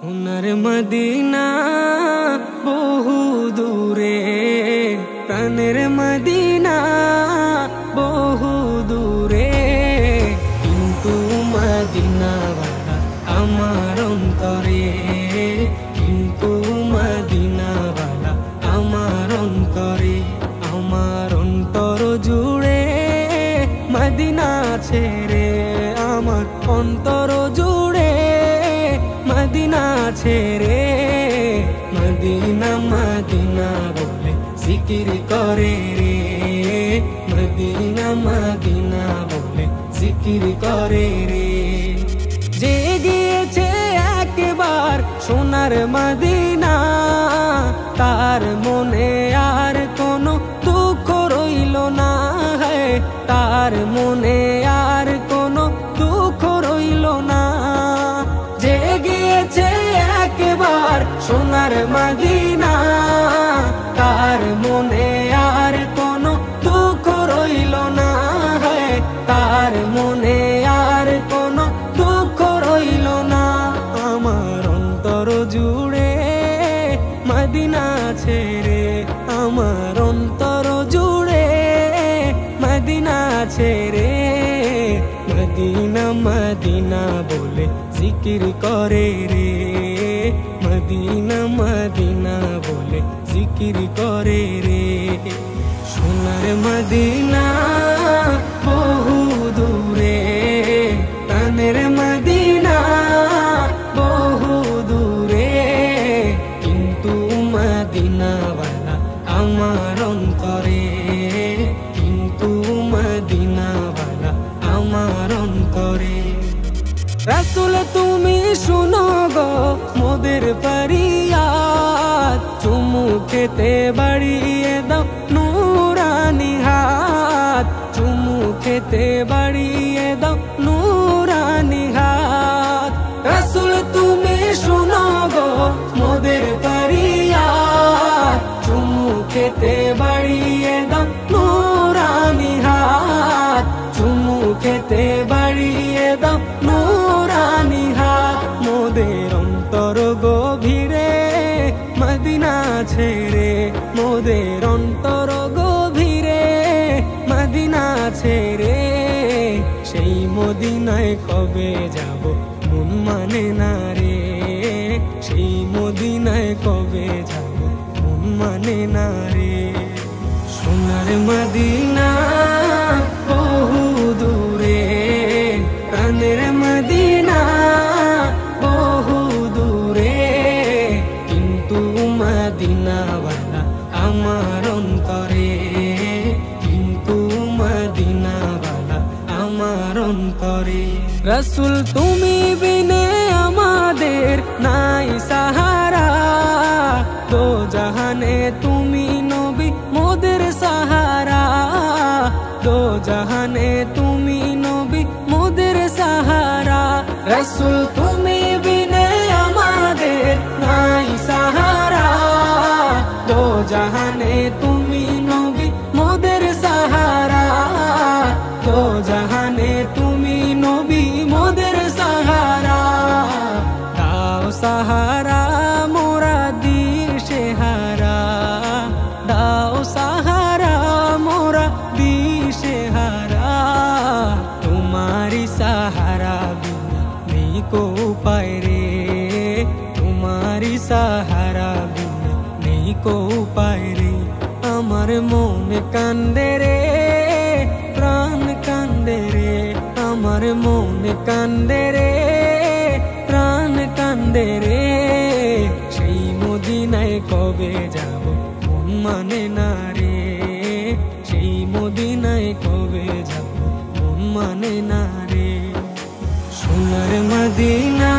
সোনার মদিনা বহু দূরে, প্রাণের মদিনা বহু দূরে, কিন্তু মদিনাওয়ালা আমার অন্তরে, কিন্তু মদিনাওয়ালা আমার অন্তরে। আমার অন্তর জুড়ে মদিনা ছেড়ে, আমার অন্তর জুড়ে মদিনা ছেড়ে, মদিনা মদিনা বলে জিকির করে রে, মদিনা মদিনা বলে জিকির করে রে। যে গিয়েছে একবার সোনার মদিনা, তার মনে আর কোনো দুঃখ রইল না, তার মনে আর কোনো দুঃখ রইল না। যে গিয়েছে একবার সোনার মদিনা, তার মনে আর কোনো দুঃখ রইল না, তার মনে আর কোনো দুঃখ রইল না। আমার অন্তর জুড়ে মদিনা ছেড়ে, আমার অন্তর জুড়ে মদিনা ছেড়ে, মদিনা মদিনা বলে জিকির করে রে, মদিনা মদিনা বলে জিকির করে রে। সোনার মদিনা বহু দূরে, প্রাণের মদিনা বহু দূরে, কিন্তু মদিনাওয়ালা আমার অন্তরে, কিন্তু মদিনাওয়ালা আমার অন্তরে। রাসূল তুমি শুনো গো মোদের ফরিয়াদ, চুমু খেতে বাড়িয়ে দাও নূরানি হাত, চুমু খেতে বাড়িয়ে দাও নূরানি হাত। রাসূল তুমি শুনো গো মোদের ফরিয়াদ, চুমু খেতে বাড়িয়ে দাও নূরানি হাত, চুমু খেতে বাড়িয়ে দাও নূরানি হাত। মোদের অন্তর গভীরে মদিনা ছেড়ে, মোদের অন্তর গভীরে মদিনা ছেড়ে, সেই মদিনায় কবে যাব মন মানে না রে, সেই মদিনায় কবে যাব মন মানে না রে। সোনার মদিনা বহু দূরে, প্রাণের মদিনা বহু দূরে, কিন্তু মদিনাওয়ালা আমার অন্তরে, কিন্তু মদিনাওয়ালা আমার অন্তরে। রাসূল তুমি বিনে আমাদের নাই সাহারা, দো জাহানে তুমি নবী মোদের সাহারা, দো জাহানে তুমি নবী মোদের সাহারা। রাসূল তুমি বিনে আমাদের নাই সাহারা, দো জাহানে তুমি নবী মোদের সাহারা, দো জাহানে তুমি নবী মোদের সাহারা। দাও সাহারা মোরা দিশে হারা, দাও সাহারা মোরা দিশে হারা, তোমারি সাহারা বিনা নেই কো উপায় রে, তোমারি সাহারা বিনা নেই কো উপায় রে। আমার মন কান্দে রে, প্রাণ কান্দে রে, আমার মন কান্দে রে, প্রাণ কান্দে রে, সেই মদিনায় কবে যাব মন মানে না রে, সেই মদিনায় কবে যাব মন মানে না রে। সোনার মদিনা